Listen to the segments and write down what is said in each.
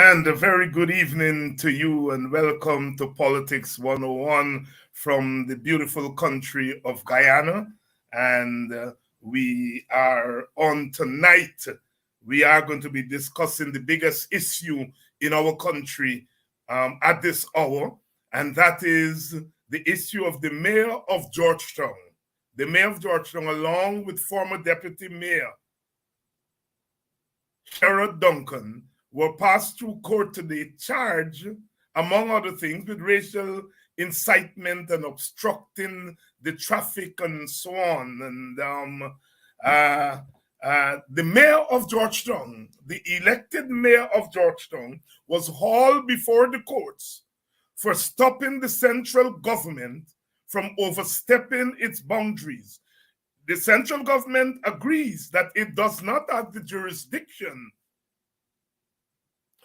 And a very good evening to you, and welcome to Politics 101 from the beautiful country of Guyana. And we are on tonight. We are going to be discussing the biggest issue in our country at this hour, and that is the issue of the mayor of Georgetown. The mayor of Georgetown, along with former deputy mayor Sherrod Duncan, were passed through court today charged, among other things, with racial incitement and obstructing the traffic and so on. And the mayor of Georgetown, the elected mayor of Georgetown, was hauled before the courts for stopping the central government from overstepping its boundaries. The central government agrees that it does not have the jurisdiction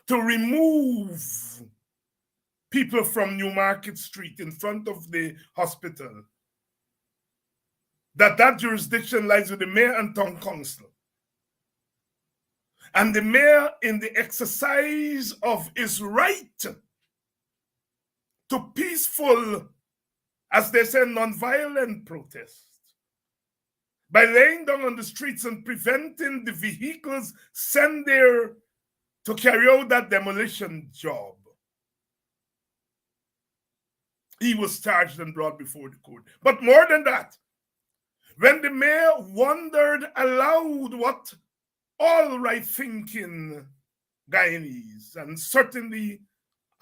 to remove people from Newmarket Street in front of the hospital, that jurisdiction lies with the mayor and town council. And the mayor, in the exercise of his right to peaceful, as they say, nonviolent protest, by laying down on the streets and preventing the vehicles sent there to carry out that demolition job, he was charged and brought before the court. But more than that, when the mayor wondered aloud what all right-thinking Guyanese, and certainly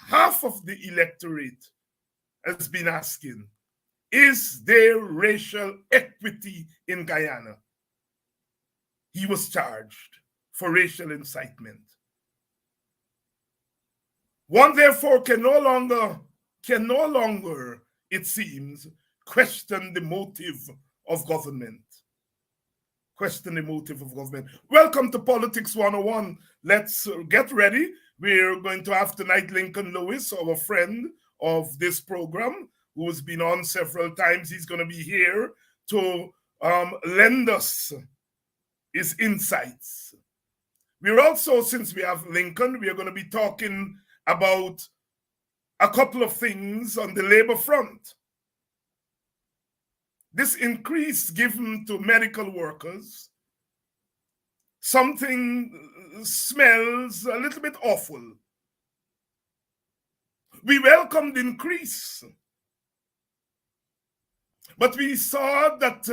half of the electorate, has been asking, is there racial equity in Guyana? He was charged for racial incitement. One therefore can no longer, it seems, question the motive of government. Question the motive of government. Welcome to Politics 101. Let's get ready. We're going to have tonight Lincoln Lewis, our friend of this program, who has been on several times. He's going to be here to lend us his insights. We're also, since we have Lincoln, we are going to be talking about a couple of things on the labor front. This increase given to medical workers, something smells a little bit awful. We welcomed the increase, but we saw that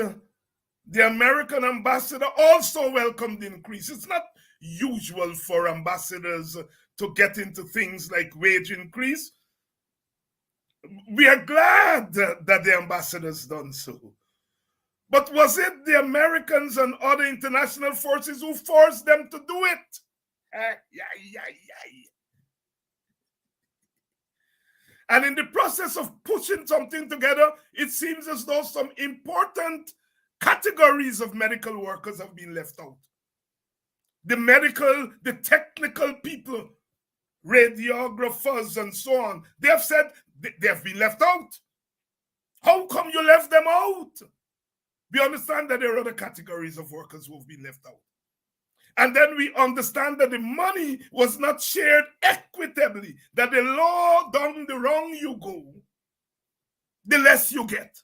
the American ambassador also welcomed the increase. It's not usual for ambassadors to get into things like wage increase. We are glad that the ambassador's done so. But was it the Americans and other international forces who forced them to do it? And in the process of pushing something together, it seems as though some important categories of medical workers have been left out. The technical people, radiographers and so on, they have said they have been left out. How come you left them out? We understand that there are other categories of workers who have been left out. And then we understand that the money was not shared equitably, that the law down the wrong you go, the less you get.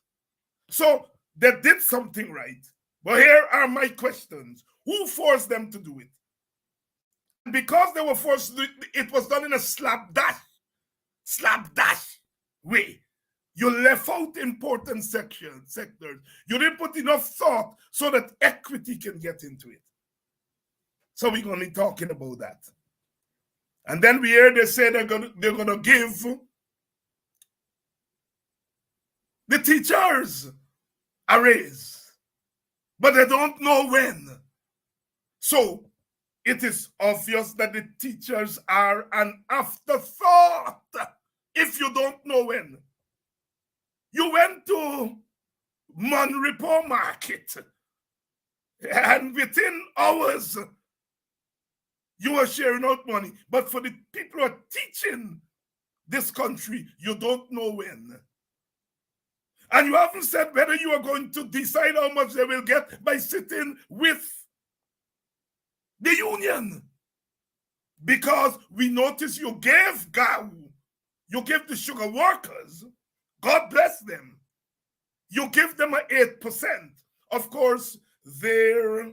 So they did something right. But here are my questions. Who forced them to do it? And because they were forced to do it, it was done in a slapdash way. You left out important sectors. You didn't put enough thought so that equity can get into it. So we're going to be talking about that. And then we hear they say they're going to give the teachers a raise, but they don't know when. So it is obvious that the teachers are an afterthought if you don't know when. You went to Monrepo Market, and within hours, you are sharing out money. But for the people who are teaching this country, you don't know when. And you haven't said whether you are going to decide how much they will get by sitting with the union. because we notice you gave GAU, you give the sugar workers, God bless them, you give them an 8%. Of course, their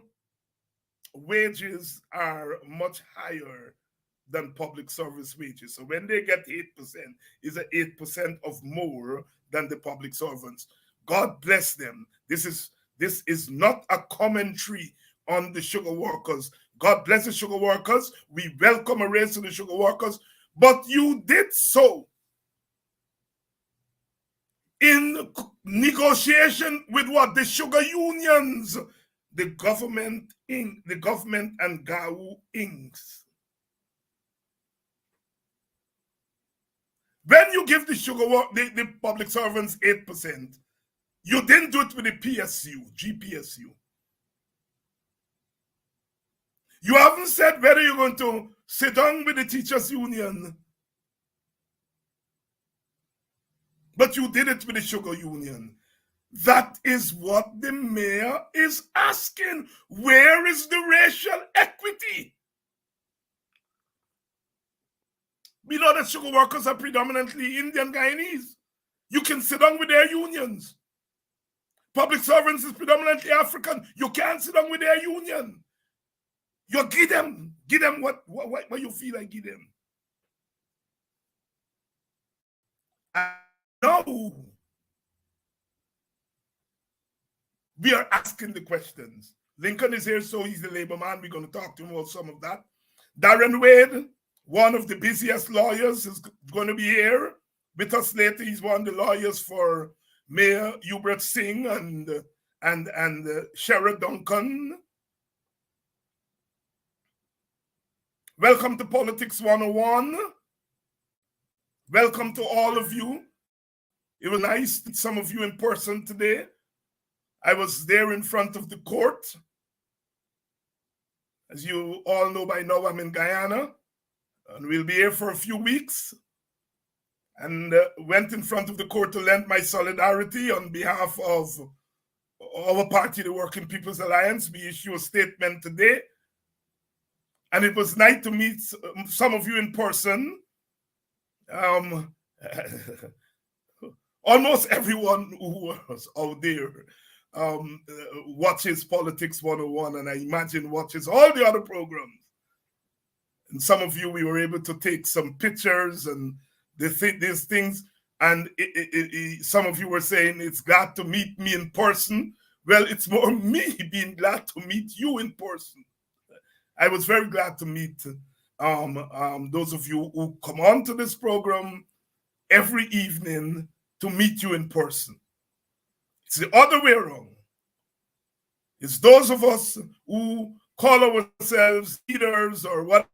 wages are much higher than public service wages. So when they get 8%, is an 8% of more than the public servants. God bless them. This is not a commentary on the sugar workers. God bless the sugar workers. We welcome a raise to the sugar workers, but you did so in negotiation with what? The sugar unions, the government and GAU Inc. When you give the the public servants 8%, you didn't do it with the PSU, GPSU. You haven't said whether you're going to sit down with the teachers union, but you did it with the sugar union. That is what the mayor is asking. Where is the racial equity? We know that sugar workers are predominantly Indian Guyanese. You can sit down with their unions. Public servants is predominantly African. You can't sit down with their union. You give them what you feel like give them. No. We are asking the questions. Lincoln is here, so he's the labor man. We're going to talk to him about some of that. Darren Wade, one of the busiest lawyers, is going to be here with us later. He's one of the lawyers for Mayor Hubert Singh and Sherrod Duncan. Welcome to Politics 101. Welcome to all of you. It was nice to meet some of you in person today. I was there in front of the court. As you all know by now, I'm in Guyana, and we'll be here for a few weeks. And went in front of the court to lend my solidarity on behalf of our party, the Working People's Alliance. We issue a statement today. And it was nice to meet some of you in person. Almost everyone who was out there watches Politics 101, and I imagine watches all the other programs. And some of you, we were able to take some pictures and these things. And some of you were saying it's glad to meet me in person. Well, it's more me being glad to meet you in person. I was very glad to meet those of you who come on to this program every evening to meet you in person. It's the other way around. It's those of us who call ourselves leaders or whatever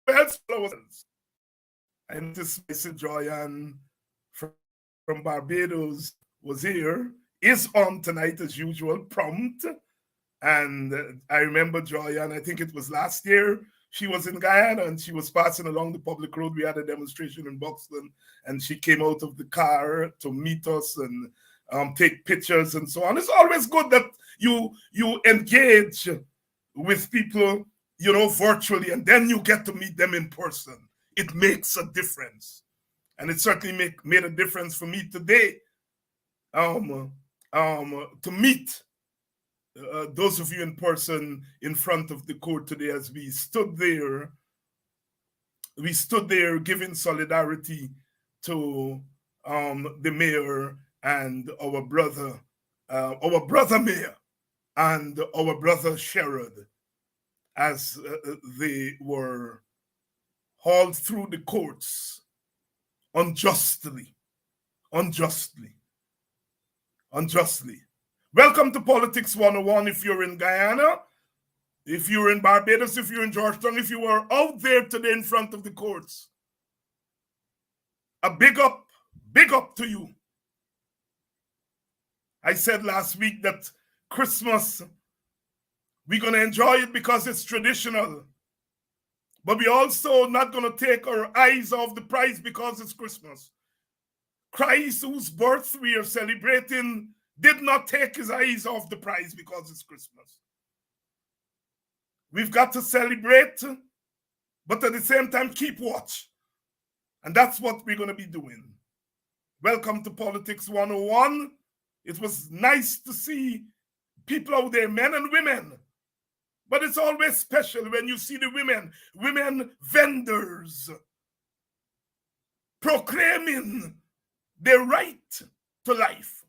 else. I noticed Mr. Joyanne from Barbados was here, is on tonight as usual, prompt. And I remember Joyanne, I think it was last year, she was in Guyana and she was passing along the public road. We had a demonstration in Buxton and she came out of the car to meet us and take pictures and so on. It's always good that you engage with people, you know, virtually, and then you get to meet them in person. It makes a difference. And it certainly made a difference for me today to meet those of you in person in front of the court today as we stood there giving solidarity to the mayor and our brother mayor and our brother Sherrod as they were hauled through the courts unjustly. Welcome to Politics 101 if you're in Guyana, if you're in Barbados, if you're in Georgetown, if you were out there today in front of the courts. A big up to you. I said last week that Christmas, we're going to enjoy it because it's traditional. But we're also not going to take our eyes off the prize because it's Christmas. Christ, whose birth we are celebrating, did not take his eyes off the prize because it's Christmas. We've got to celebrate, but at the same time, keep watch. And that's what we're going to be doing. Welcome to Politics 101. It was nice to see people out there, men and women. But it's always special when you see the women vendors, proclaiming their right to life,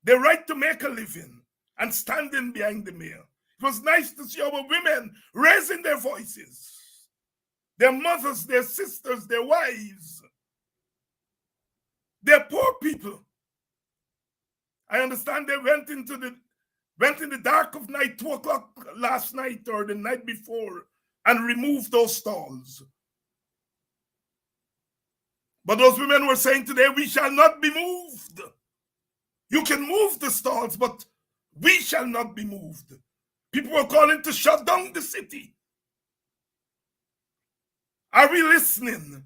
their right to make a living, and standing behind the mayor. It was nice to see our women raising their voices, their mothers, their sisters, their wives, their poor people. I understand they went in the dark of night, 2 o'clock last night or the night before, and removed those stalls. But those women were saying today, we shall not be moved. You can move the stalls, but we shall not be moved. People were calling to shut down the city. Are we listening?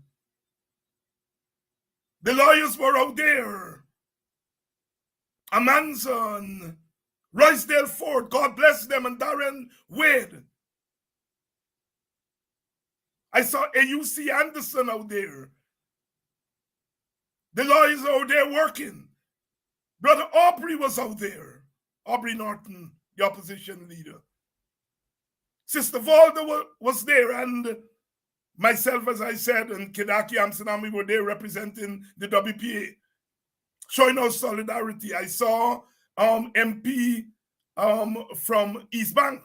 The lawyers were out there. Amanzon, Roysdale Ford, God bless them, and Darren Wade. I saw AUC Anderson out there. The lawyers are out there working. Brother Aubrey was out there. Aubrey Norton, the opposition leader. Sister Valda was there, and myself, as I said, and Kedaki Amsterdam, we were there representing the WPA, showing our solidarity. I saw MP from East Bank.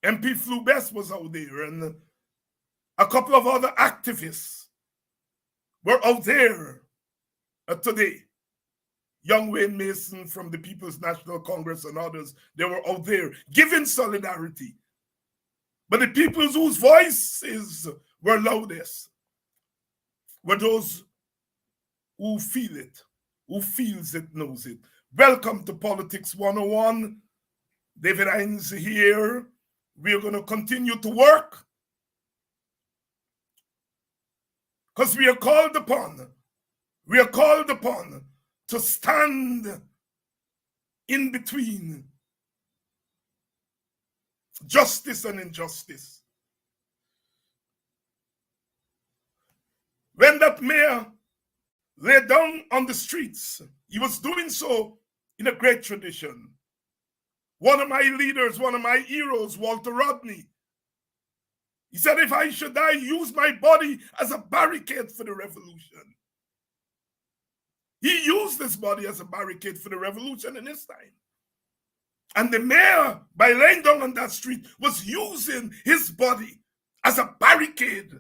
MP Flew Best was out there, and a couple of other activists were out there today. Young Wayne Mason from the People's National Congress and others, they were out there giving solidarity. But the people whose voices were loudest were those who feel it, who feels it, knows it. Welcome to Politics 101. David Hines here. We are going to continue to work because we are called upon to stand in between justice and injustice. When that mayor lay down on the streets, he was doing so in a great tradition. One of my leaders, one of my heroes, Walter Rodney, he said, if I should die, use my body as a barricade for the revolution. He used his body as a barricade for the revolution in his time. And the mayor, by laying down on that street, was using his body as a barricade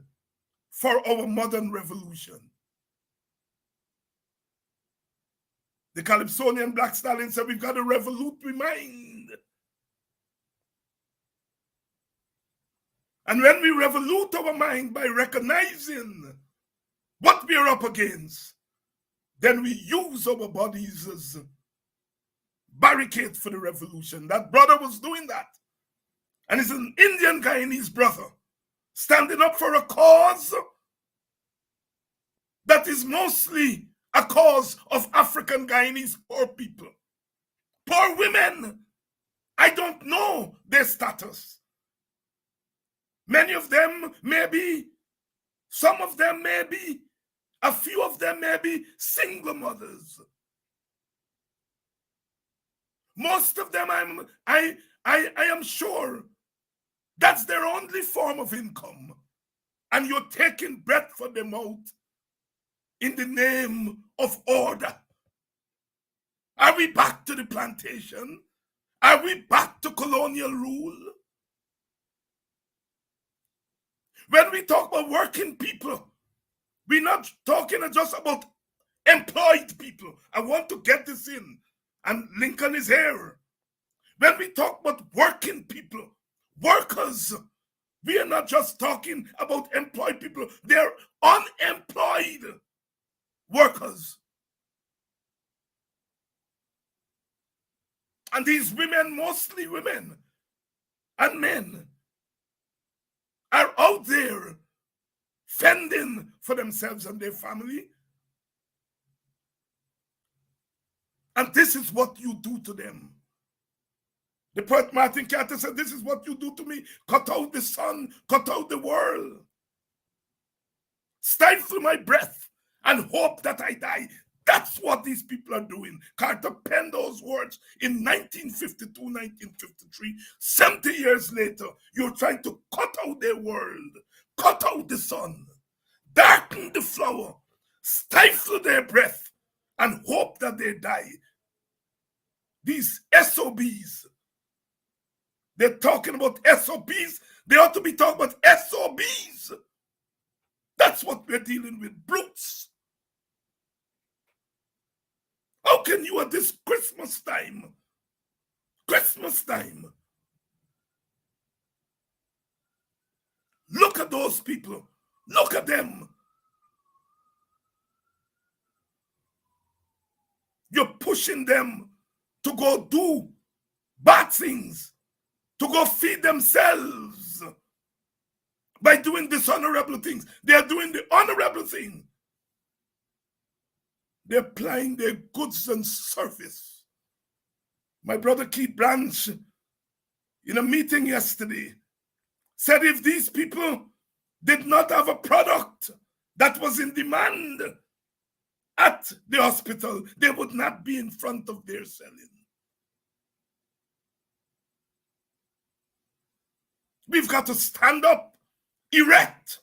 for our modern revolution. The Calypsonian Black Stallion said, we've got to revolute we mind. And when we revolute our mind by recognizing what we are up against, then we use our bodies as barricade for the revolution. That brother was doing that. And he's an Indian Guyanese brother, standing up for a cause that is mostly a cause of African Guyanese poor people. Poor women. I don't know their status. Many of them may be, some of them may be, a few of them may be single mothers. Most of them, I am sure that's their only form of income. And you're taking breath for them out in the name of order. Are we back to the plantation? Are we back to colonial rule? When we talk about working people, we're not talking just about employed people. I want to get this in, and Lincoln is here. When we talk about working people, workers, we are not just talking about employed people. They're unemployed workers. And these women, mostly women and men, are out there fending for themselves and their family. And this is what you do to them. The poet Martin Carter said, this is what you do to me. Cut out the sun, cut out the world. Stifle my breath and hope that I die. That's what these people are doing. Carter penned those words in 1952, 1953. 70 years later, you're trying to cut out their world, cut out the sun, darken the flower, stifle their breath, and hope that they die. These SOBs, they're talking about SOBs. They ought to be talking about SOBs. That's what we're dealing with, brutes. How can you at this Christmas time, look at those people, look at them. You're pushing them to go do bad things, to go feed themselves by doing dishonorable things. They are doing the honorable thing. They're applying their goods and service. My brother Keith Branch, in a meeting yesterday, said if these people did not have a product that was in demand at the hospital, they would not be in front of their selling. We've got to stand up, erect,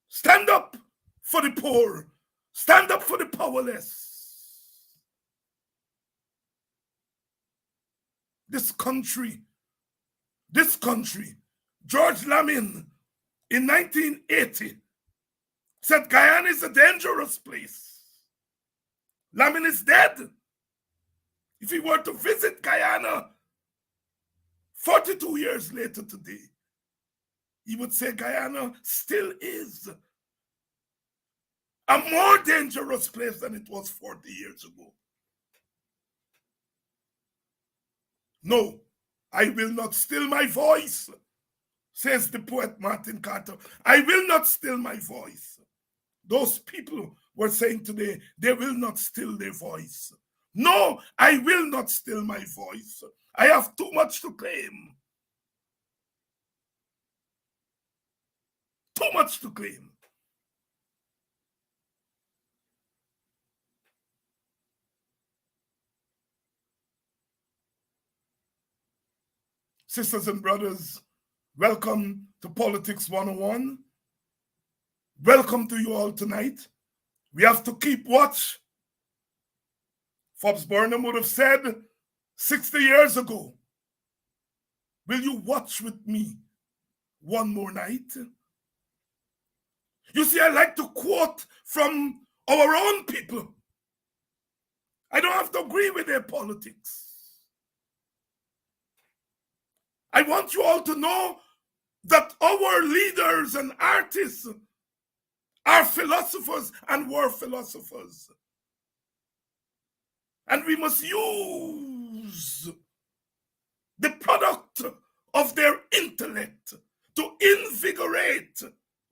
stand up for the poor, stand up for the powerless. This country, George Lamin in 1980 said Guyana is a dangerous place. Lamin is dead. If he were to visit Guyana 42 years later today, he would say Guyana still is a more dangerous place than it was 40 years ago. No, I will not still my voice, says the poet Martin Carter. I will not still my voice. Those people were saying today, they will not still their voice. No, I will not still my voice. I have too much to claim. Too much to claim. Sisters and brothers, welcome to Politics 101. Welcome to you all tonight. We have to keep watch. Forbes Burnham would have said 60 years ago, will you watch with me one more night? You see, I like to quote from our own people. I don't have to agree with their politics. I want you all to know that our leaders and artists are philosophers and were philosophers. And we must use the product of their intellect to invigorate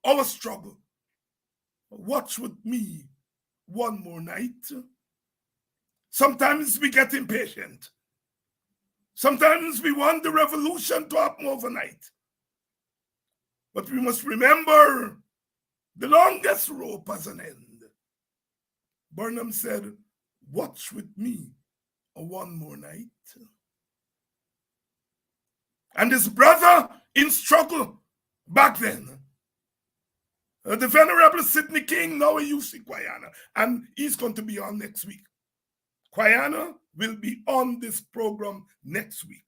our struggle. Watch with me one more night. Sometimes we get impatient. Sometimes we want the revolution to happen overnight. But we must remember the longest rope has an end. Burnham said, watch with me one more night. And his brother in struggle back then, the Venerable Sidney King, now a UC Guyana, and he's going to be on next week. Guyana will be on this program next week.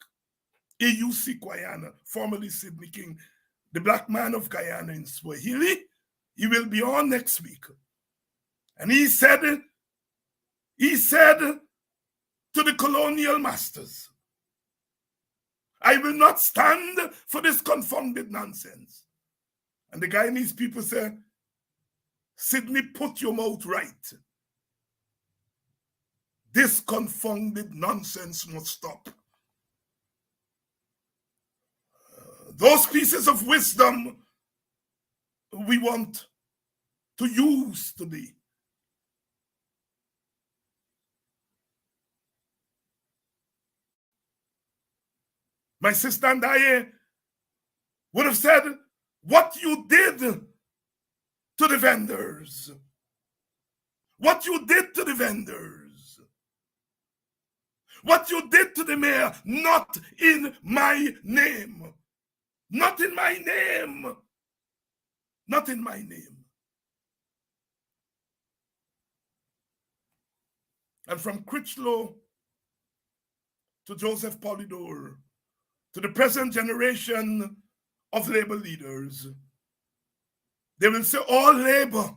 AUC Guyana, formerly Sidney King, the black man of Guyana in Swahili, he will be on next week. And he said to the colonial masters, I will not stand for this confounded nonsense. And the Guyanese people say, Sidney, put your mouth right. This confounded nonsense must stop. Those pieces of wisdom we want to use today. my sister and I would have said, what you did to the vendors, what you did to the vendors, what you did to the mayor, not in my name, not in my name, not in my name. And from Critchlow to Joseph Polidor, to the present generation of labor leaders, they will say all labor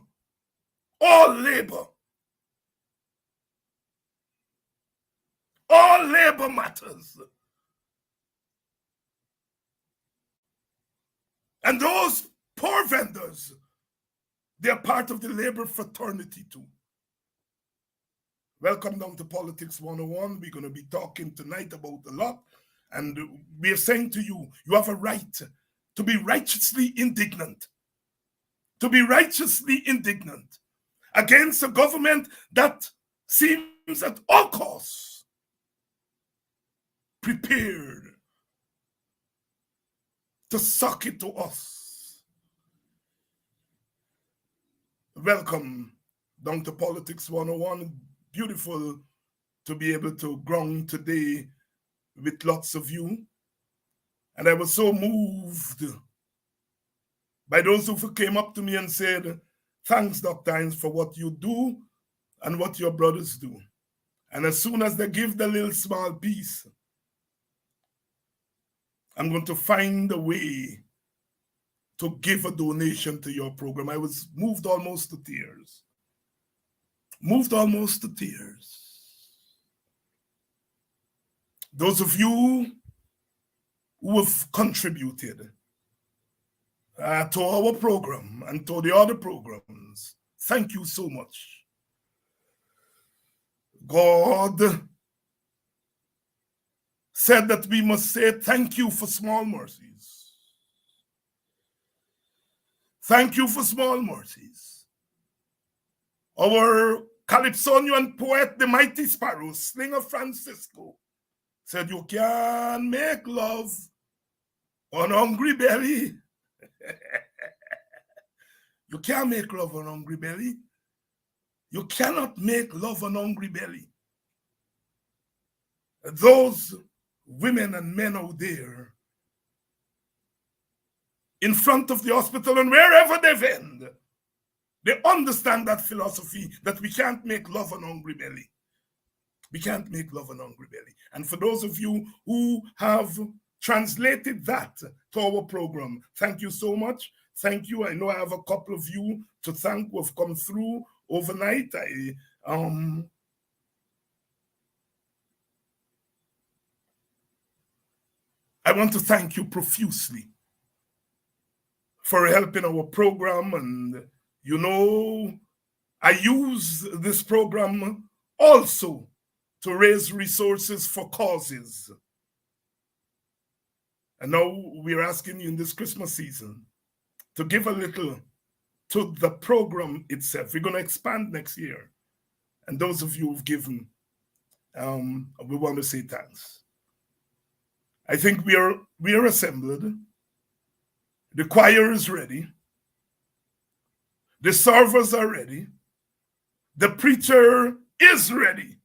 matters. And those poor vendors, they are part of the labor fraternity too. Welcome down to Politics 101. We're going to be talking tonight about a lot. And we are saying to you, you have a right to be righteously indignant. To be righteously indignant against a government that seems at all costs prepared to suck it to us. Welcome down to Politics 101. Beautiful to be able to ground today with lots of you. And I was so moved by those who came up to me and said, thanks, Dr. Hinds, for what you do and what your brothers do. And as soon as they give the little small piece, I'm going to find a way to give a donation to your program. I was moved almost to tears. Moved almost to tears. Those of you who have contributed to our program and to the other programs, thank you so much. God said that we must say thank you for small mercies. Thank you for small mercies. Our Calypsonian poet, the mighty sparrow, Slinger Francisco, said you can make love on hungry belly. You can't make love on hungry belly. You cannot make love on hungry belly. Those women and men out there in front of the hospital and wherever they vend, they understand that philosophy that we can't make love on hungry belly. We can't make love on hungry belly. And for those of you who have translated that to our program, thank you so much. Thank you. I know I have a couple of you to thank who have come through overnight. I want to thank you profusely for helping our program. And you know, I use this program also to raise resources for causes. And now we're asking you in this Christmas season to give a little to the program itself. We're going to expand next year. And those of you who've given, we want to say thanks. I think we are assembled. The choir is ready. The servers are ready. The preacher is ready.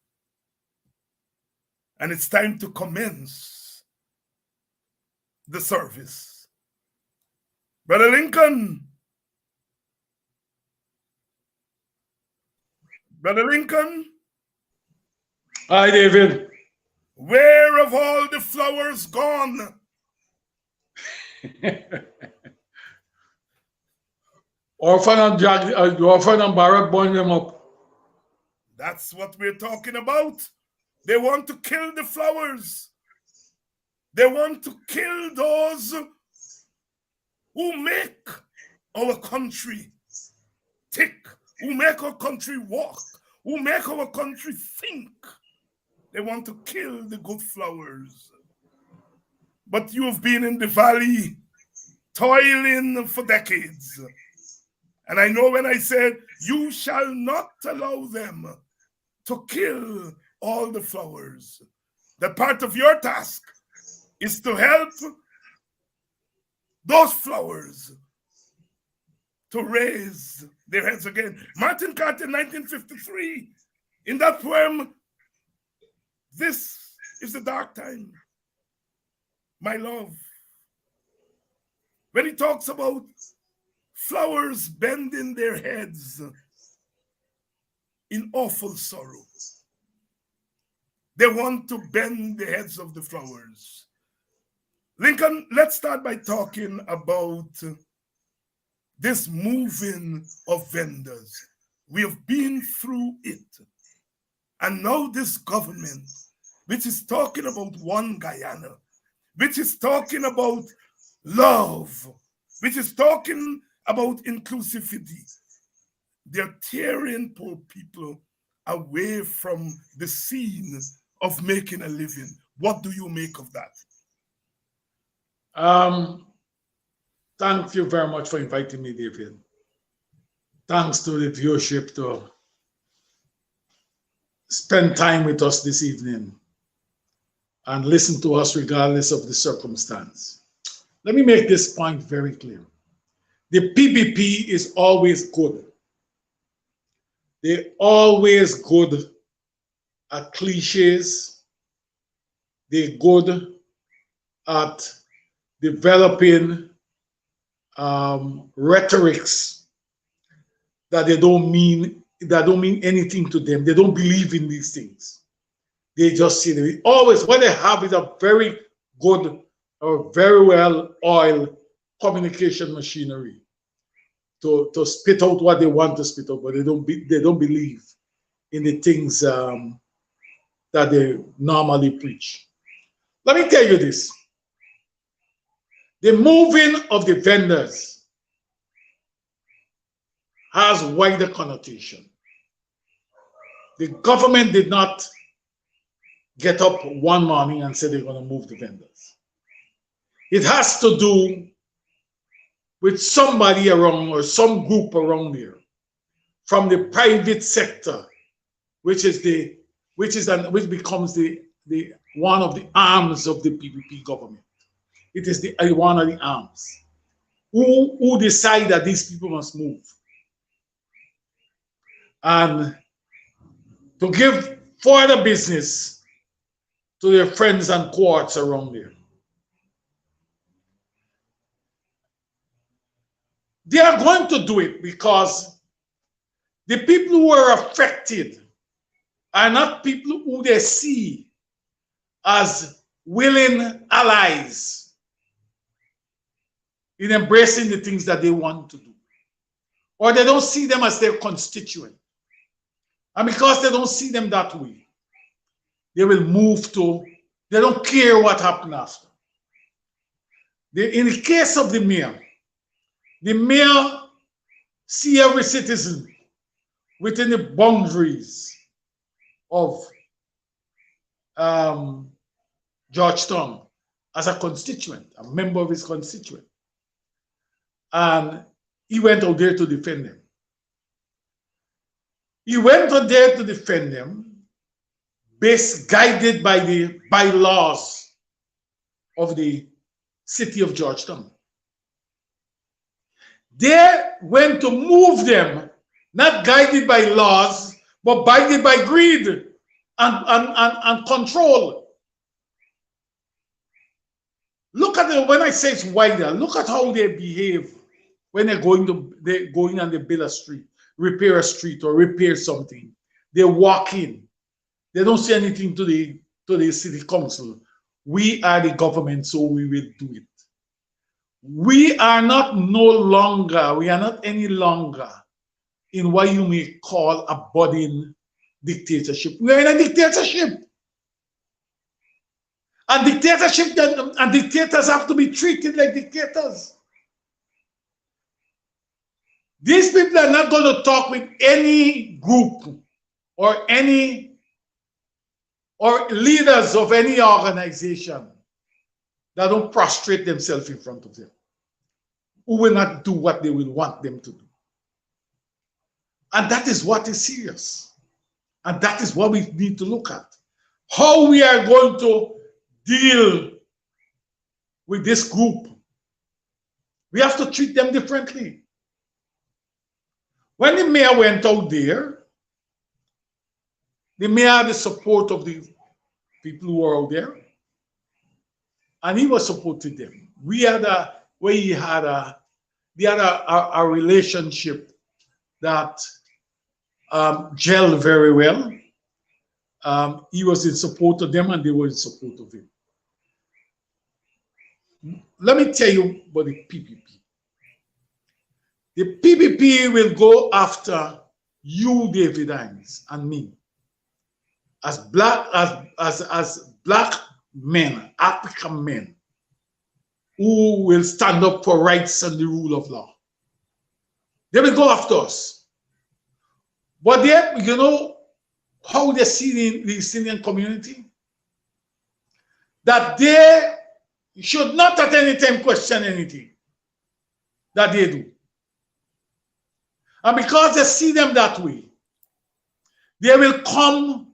And it's time to commence the service. Brother Lincoln. Brother Lincoln. Hi, David. Where have all the flowers gone? Orphan and Barack burned them up. That's what we're talking about. They want to kill the flowers. They want to kill those who make our country tick, who make our country walk, who make our country think. They want to kill the good flowers. But you have been in the valley toiling for decades. And I know when I said, you shall not allow them to kill all the flowers, that part of your task is to help those flowers to raise their heads again. Martin Carter, 1953, in that poem, "This is the dark time, my love," when he talks about flowers bending their heads in awful sorrow. They want to bend the heads of the flowers. Lincoln, let's start by talking about this moving of vendors. We have been through it. And now this government, which is talking about one Guyana, which is talking about love, which is talking about inclusivity, they're tearing poor people away from the scene of making a living. What do you make of that? Thank you very much for inviting me, David. Thanks to the viewership to spend time with us this evening and listen to us regardless of the circumstance. Let me make this point very clear. The PPP is always good. They're always good at cliches. They're good at developing rhetorics that don't mean anything to them. They don't believe in these things. They just see them. Always what they have is a very good or very well oiled communication machinery to spit out what they want to spit out, but they don't believe in the things that they normally preach. Let me tell you this. The moving of the vendors has wider connotation. The government did not get up one morning and say they're going to move the vendors. It has to do with somebody around or some group around there from the private sector, which becomes the one of the arms of the PPP government. It is the one of the arms who decide that these people must move and to give further business to their friends and cohorts around there. They are going to do it because the people who are affected are not people who they see as willing allies in embracing the things that they want to do. Or they don't see them as their constituent. And because they don't see them that way, they will move to, they don't care what happened after. In the case of the mayor see every citizen within the boundaries of Georgetown as a constituent, a member of his constituent. And he went out there to defend them. He went out there to defend them, guided by the bylaws of the city of Georgetown. They went to move them, not guided by laws, but guided by greed and control. Look at it, when I say it's wider, look at how they behave when they're going and they build a street, repair a street or repair something. They walk in. They don't say anything to the city council. We are the government, so we will do it. We are not any longer in what you may call a budding dictatorship. We are in a dictatorship. And dictators have to be treated like dictators. These people are not going to talk with any group or leaders of any organization that don't prostrate themselves in front of them, who will not do what they will want them to do. And that is what is serious. And that is what we need to look at. How we are going to deal with this group. We have to treat them differently. When the mayor went out there, the mayor had the support of the people who were out there, and he was supporting them. They had a relationship that gelled very well. He was in support of them, and they were in support of him. Let me tell you about the PPP. The PPP will go after you, David Hines, and me, as black men, African men, who will stand up for rights and the rule of law. They will go after us. But they, you know how they see the Indian community? That they should not at any time question anything that they do. And because they see them that way, they will come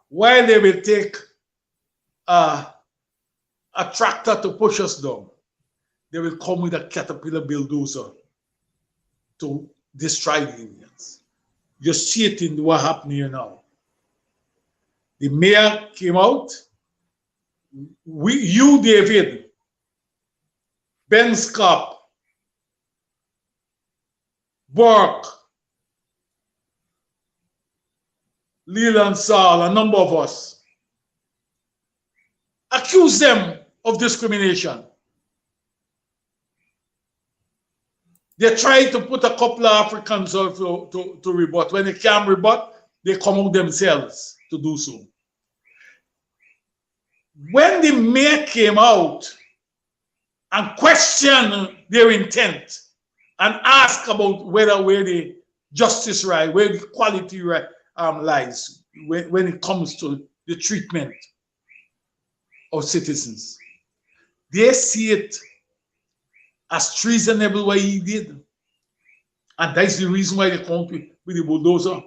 while they will take a tractor to push us down. They will come with a caterpillar bulldozer to destroy the Indians. You see it in what happened here now. The mayor came out. You, David, Ben Scott, Burke, Leland Saul, a number of us, accuse them of discrimination. They try to put a couple of Africans to rebut. When they can't rebut, they come out themselves to do so. When the mayor came out and questioned their intent and asked about where the justice right, where the equality right, lies when it comes to the treatment of citizens, they see it as treasonable what he did. And that's the reason why they come with the bulldozer.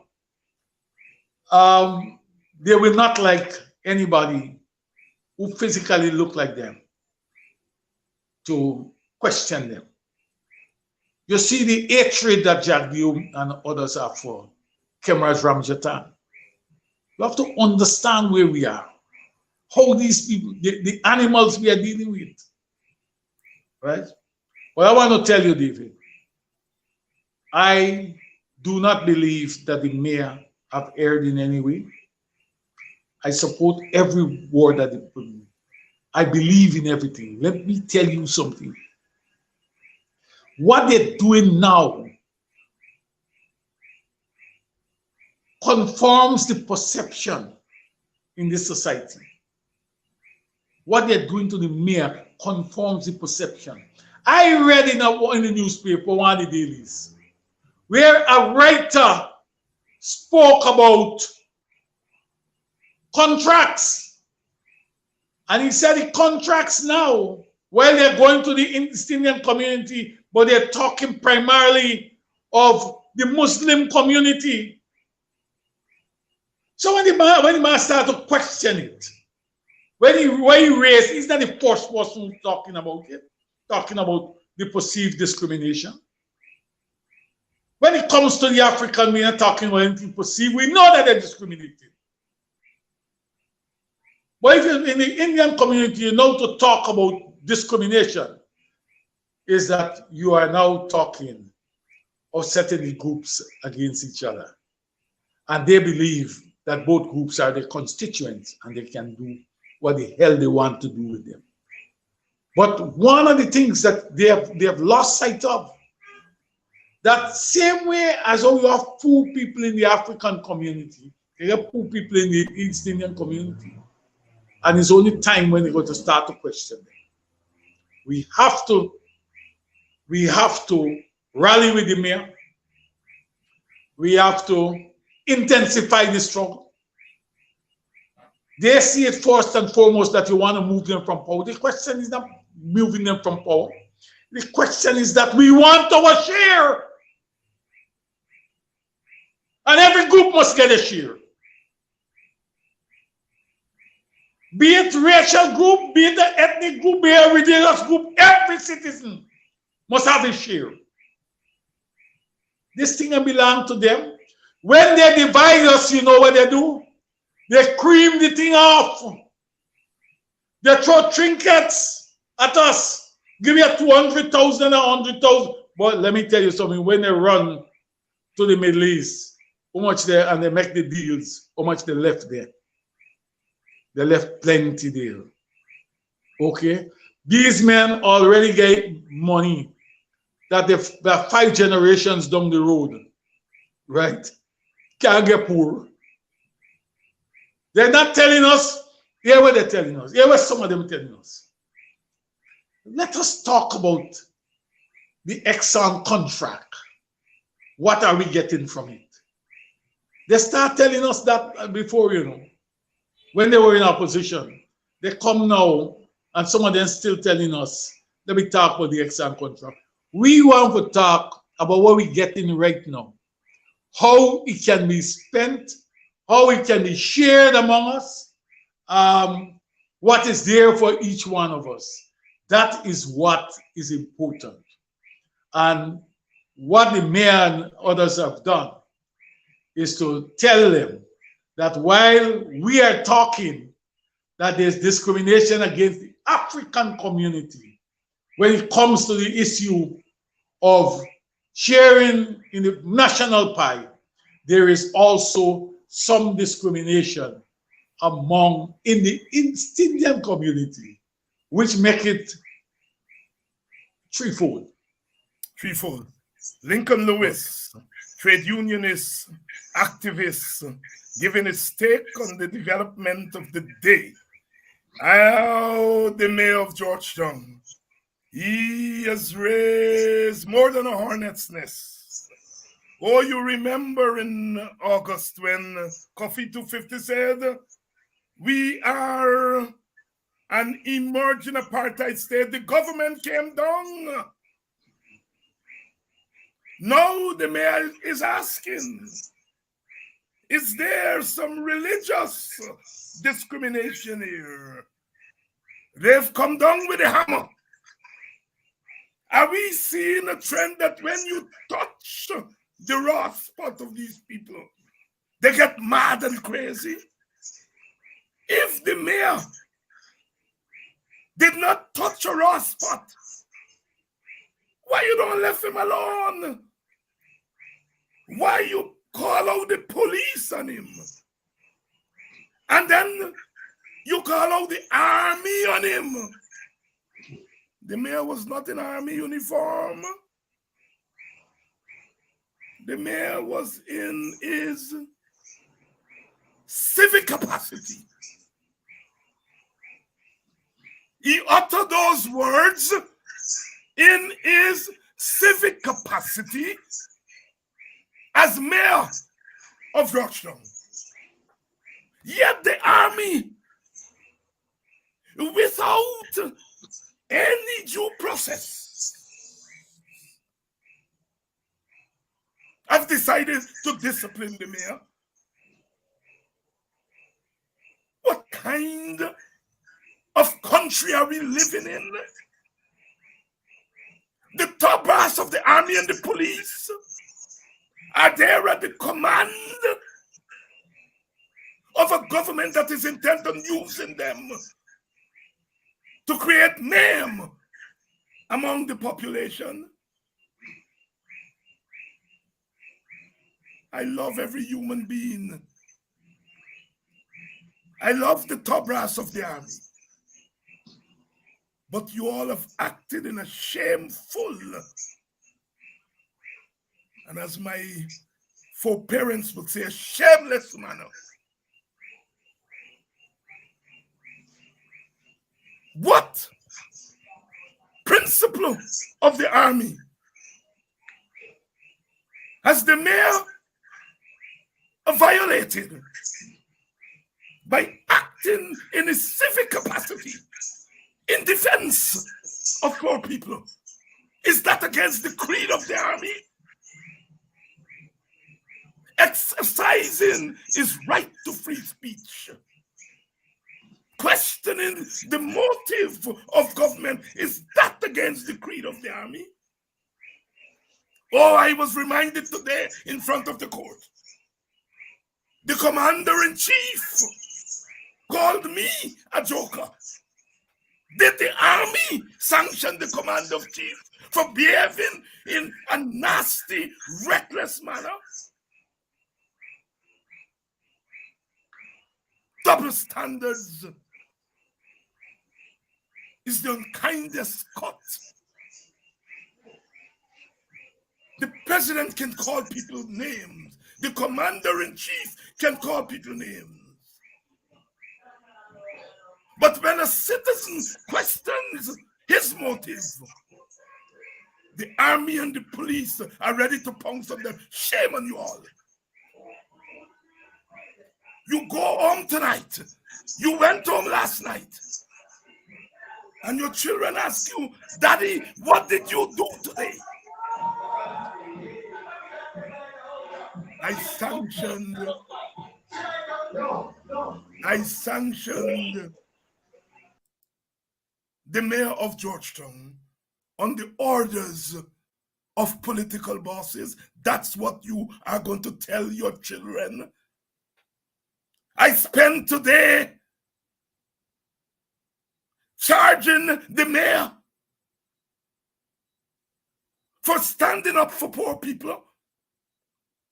They will not like anybody who physically look like them to question them. You see the hatred that Jack Guillaume and others have for Kemraj Ramjatan. You have to understand where we are, how these people, the animals we are dealing with, right? Well, I want to tell you, David, I do not believe that the mayor have erred in any way. I support every word that they put in. I believe in everything. Let me tell you something. What they're doing now confirms the perception in this society. What they're doing to the mayor confirms the perception. I read in the newspaper, one of the dailies, where a writer spoke about contracts. And he said the contracts now, while they're going to the Indian community, but they're talking primarily of the Muslim community. So when the man started to question it, when he raised, he's not the first person talking about it, talking about the perceived discrimination. When it comes to the African, we are not talking about anything perceived. We know that they're discriminated. But if you're in the Indian community, you know to talk about discrimination is that you are now talking of setting groups against each other. And they believe that both groups are their constituents and they can do what the hell they want to do with them. But one of the things that they have lost sight of, that same way as how you have poor people in the African community, you have poor people in the East Indian community. And it's only time when they're going to start to question them. We have to rally with the mayor. We have to intensify the struggle. They see it first and foremost that you want to move them from power. The question is not moving them from power. The question is that we want our share. And every group must get a share. be it racial group, be it the ethnic group, be it religious group, every citizen must have a share. This thing belongs to them. When they divide us, you know what they do? They cream the thing off. They throw trinkets at us. Give you 200,000 or 100,000. But let me tell you something. When they run to the Middle East, how much there, and they make the deals, how much they left there? They left plenty there. Okay? These men already get money that they're 5 generations down the road. Right? Can't get poor. They're not telling us. Hear what they're telling us. Hear what some of them are telling us. Let us talk about the Exxon contract. What are we getting from it? They start telling us that before, you know, when they were in opposition. They come now, and some of them still telling us, let me talk about the Exxon contract. We want to talk about what we're getting right now. How it can be spent, how it can be shared among us, what is there for each one of us. That is what is important. And what the mayor and others have done is to tell them that while we are talking that there's discrimination against the African community when it comes to the issue of sharing in the national pie, there is also some discrimination in the East Indian community, which make it threefold. Lincoln Lewis, trade unionist, activist, giving his take on the development of the day. The mayor of Georgetown, he has raised more than a hornet's nest. Oh, you remember in August when Coffee 250 said, we are an emerging apartheid state. The government came down. Now the mayor is asking, is there some religious discrimination here? They've come down with a hammer. Are we seeing a trend that when you touch the raw spot of these people, they get mad and crazy? If the mayor did not touch a raw spot, why you don't let him alone? Why you call out the police on him? And then you call out the army on him. The mayor was not in army uniform. The mayor was in his civic capacity. He uttered those words in his civic capacity as mayor of Georgetown. Yet the army, without any due process, have decided to discipline the mayor. What kind of country are we living in? The top brass of the army and the police are there at the command of a government that is intent on using them to create mayhem among the population. I love every human being. I love the top brass of the army. But you all have acted in a shameful, and as my foreparents would say, a shameless manner. What principle of the army has the mayor violated by acting in his civic capacity in defense of poor people? Is that against the creed of the army? Exercising his right to free speech. questioning the motive of government. Is that against the creed of the army? Oh, I was reminded today in front of the court. The commander-in-chief called me a joker. Did the army sanction the commander-in-chief for behaving in a nasty, reckless manner? Double standards is the unkindest cut. The president can call people names. The commander-in-chief can call people names. But when a citizen questions his motive, the army and the police are ready to pounce on them. Shame on you all. You go home tonight. You went home last night. And your children ask you, Daddy, what did you do today? I sanctioned the mayor of Georgetown on the orders of political bosses. That's what you are going to tell your children. I spent today charging the mayor for standing up for poor people.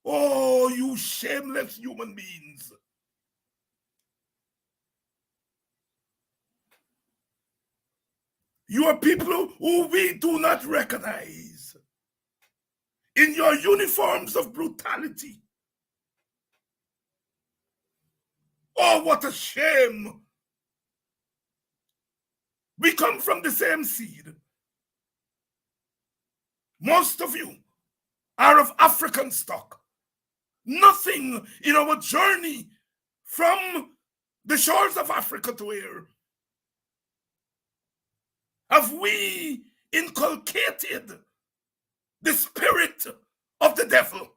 Oh, you shameless human beings. You are people who we do not recognize in your uniforms of brutality. Oh, what a shame. We come from the same seed. Most of you are of African stock. Nothing in our journey from the shores of Africa to here have we inculcated the spirit of the devil.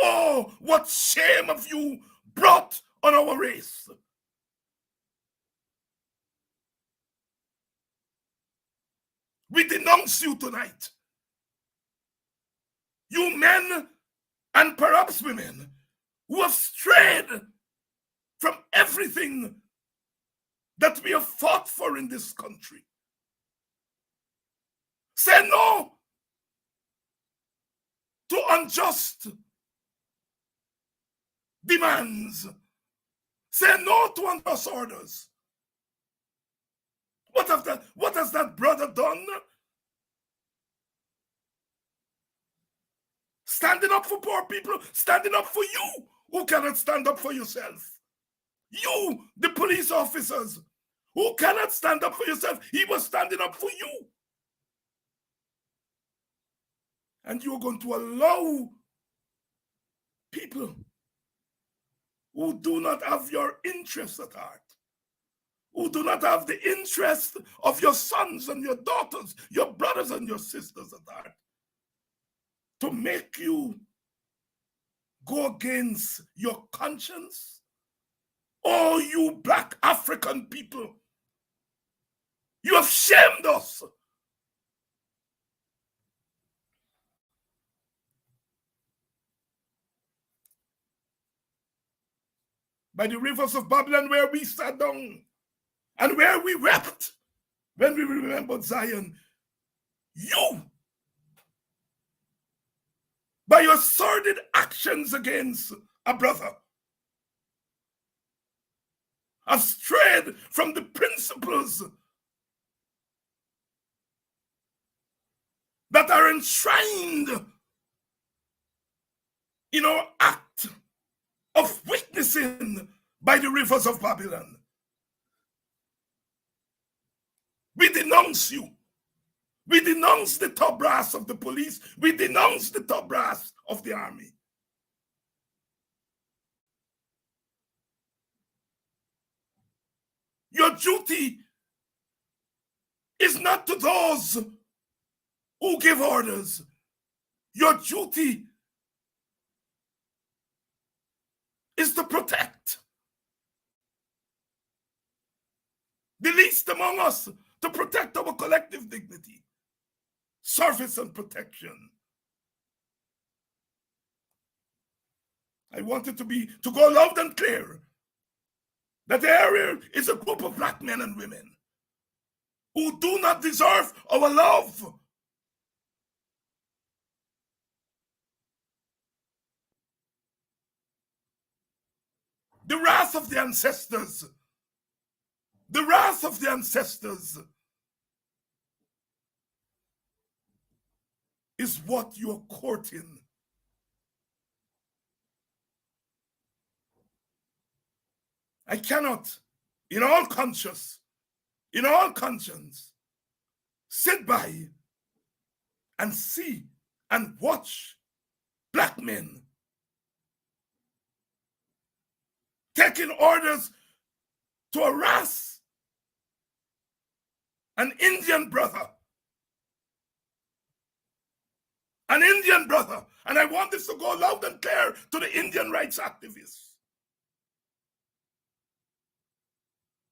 Oh, what shame have you brought on our race. We denounce you tonight. You men and perhaps women who have strayed from everything that we have fought for in this country. Say no to unjust demands. Say no to unjust orders. What has that brother done? Standing up for poor people, standing up for you who cannot stand up for yourself. You, the police officers, who cannot stand up for yourself, he was standing up for you. And you're going to allow people who do not have your interests at heart, who do not have the interest of your sons and your daughters, your brothers and your sisters at heart, to make you go against your conscience. Oh, you black African people, you have shamed us. By the rivers of Babylon, where we sat down and where we wept when we remembered Zion, you, by your sordid actions against a brother, have strayed from the principles that are enshrined in our act of witnessing by the rivers of Babylon. We denounce you. We denounce the top brass of the police. We denounce the top brass of the army. Your duty is not to those who give orders. Your duty is to protect. The least among us, to protect our collective dignity, service and protection. I want it to go loud and clear that the area is a group of black men and women who do not deserve our love. The wrath of the ancestors, the wrath of the ancestors is what you're courting. I cannot, in all conscience, sit by and see and watch black men taking orders to harass an Indian brother. An Indian brother. And I want this to go loud and clear to the Indian rights activists.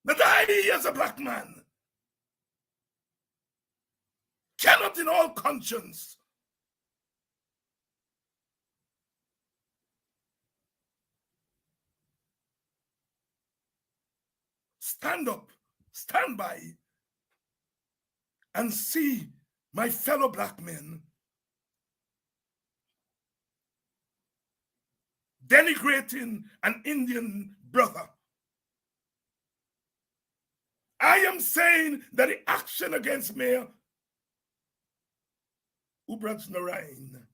That I, as a black man, cannot in all conscience stand up, stand by, and see my fellow black men denigrating an Indian brother. I am saying that the action against Mayor Ubraj Narayan,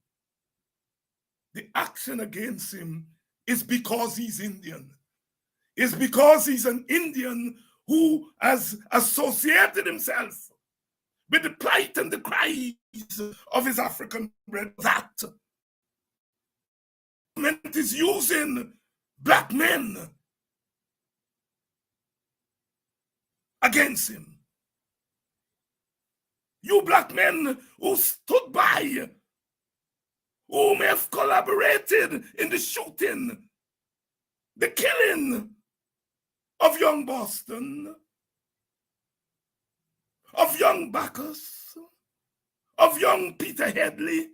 the action against him is because he's Indian. It's because he's an Indian who has associated himself with the plight and the cries of his African brethren. That government is using black men against him. You black men who stood by, who may have collaborated in the shooting, the killing of young Boston, of young Bacchus, of young Peter Headley,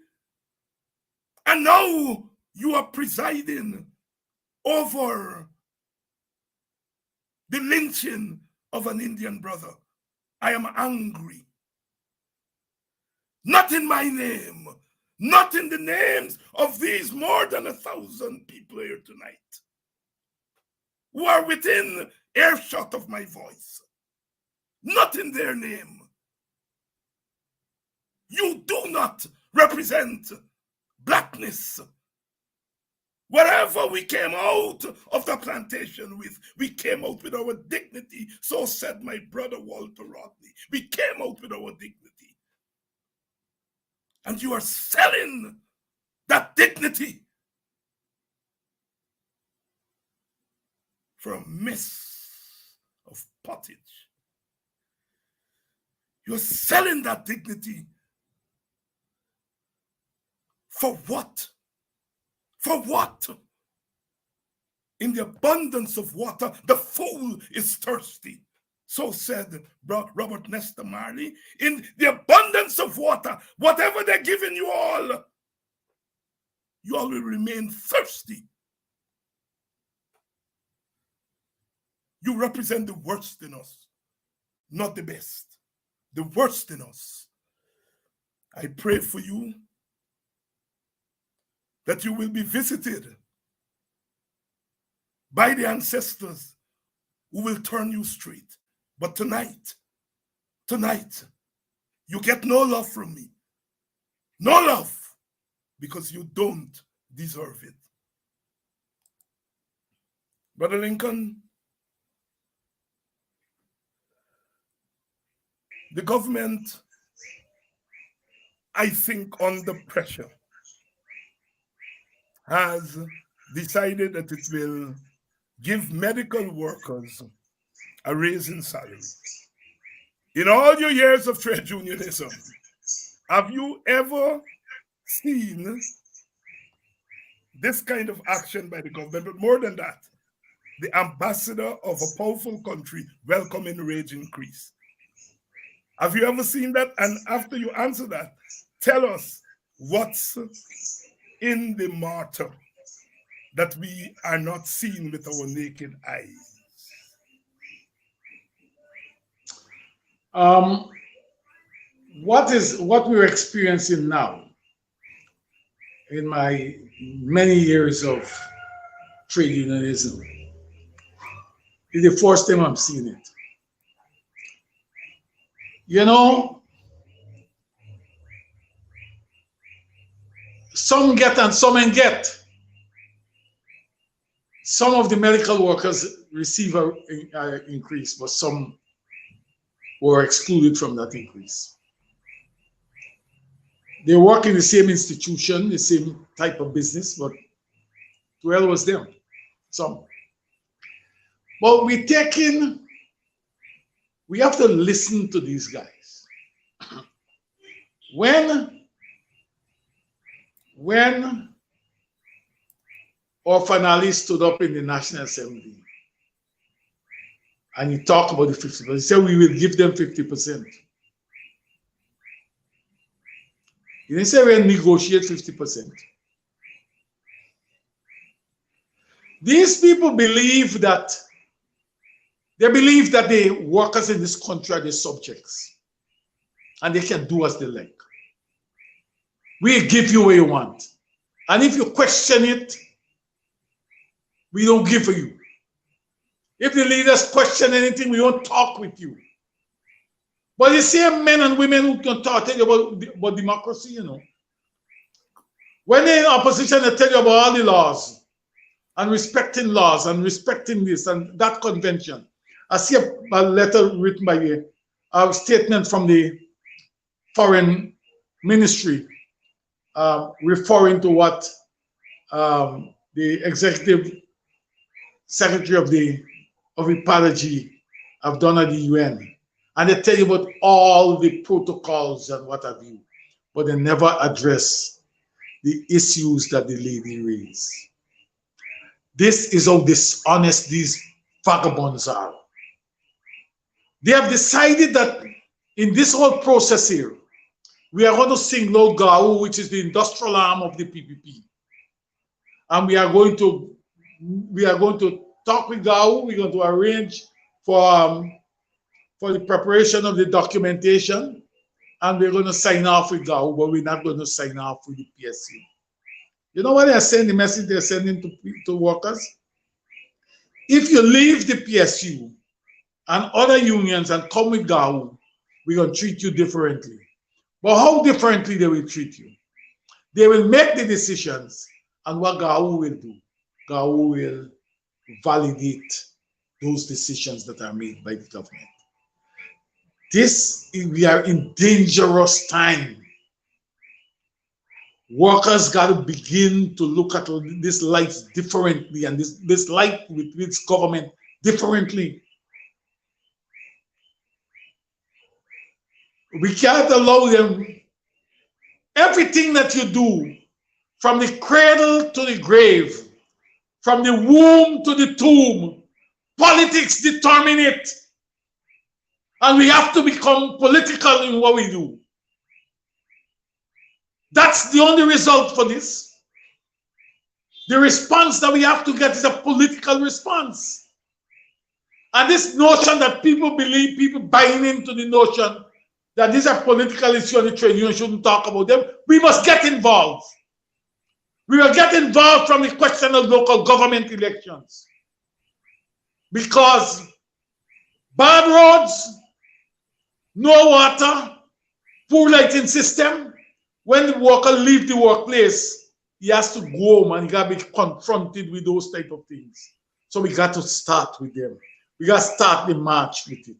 and now you are presiding over the lynching of an Indian brother. I am angry. Not in my name, not in the names of these more than 1,000 people here tonight who are within earshot of my voice. Not in their name. You do not represent blackness. Wherever we came out of the plantation with, we came out with our dignity. So said my brother Walter Rodney. We came out with our dignity. And you are selling that dignity for a mess of pottage. You're selling that dignity for what? For what? In the abundance of water, the fool is thirsty. So said Robert Nesta Marley. In the abundance of water, whatever they're giving you all will remain thirsty. You represent the worst in us, not the best. The worst in us. I pray for you that you will be visited by the ancestors who will turn you straight. But tonight, you get no love from me. No love, because you don't deserve it. Brother Lincoln, the government, I think, under pressure, has decided that it will give medical workers a raise in salary. In all your years of trade unionism, have you ever seen this kind of action by the government, but more than that, the ambassador of a powerful country welcoming wage increase. Have you ever seen that? And after you answer that, tell us what's in the matter that we are not seeing with our naked eyes. What we're experiencing now in my many years of trade unionism is the first time I'm seeing it. You know, some get and some ain't get. Some of the medical workers receive an increase, but some were excluded from that increase. They work in the same institution, the same type of business, but well was them. Some. But we have to listen to these guys. When our finale stood up in the National Assembly and he talked about the 50%, he said we will give them 50%. He didn't say we'll negotiate 50%. These people believe that the workers in this country are the subjects and they can do as they like. We give you what you want. And if you question it, we don't give for you. If the leaders question anything, we don't talk with you. But the same men and women who can tell you about democracy, you know. When they're in opposition, they tell you about all the laws and respecting laws and respecting this and that convention. I see a letter written by a statement from the foreign ministry referring to what the executive secretary of the Apology have done at the UN. And they tell you about all the protocols and what have you, but they never address the issues that the lady raised. This is how dishonest these vagabonds are. They have decided that in this whole process here, we are going to single out GAU, which is the industrial arm of the PPP. And we are going to talk with GAU. We're going to arrange for the preparation of the documentation, and we're going to sign off with GAU, but we're not going to sign off with the PSU. You know what they're saying, the message they're sending to workers? If you leave the PSU and other unions and come with GAU, we're going to treat you differently. But how differently they will treat you? They will make the decisions, and what GAU will do? GAU will validate those decisions that are made by the government. We are in dangerous time. Workers got to begin to look at this life differently and this life with this government differently. We can't allow them. Everything that you do, from the cradle to the grave, from the womb to the tomb, politics determine it. And we have to become political in what we do. That's the only result for this. The response that we have to get is a political response. And this notion that people buying into the notion that these are political issues and the trade union shouldn't talk about them, we must get involved. We will get involved from the question of local government elections. Because bad roads, no water, poor lighting system. When the worker leaves the workplace, he has to go home and he got to be confronted with those type of things. So we got to start with them. We got to start the march with it.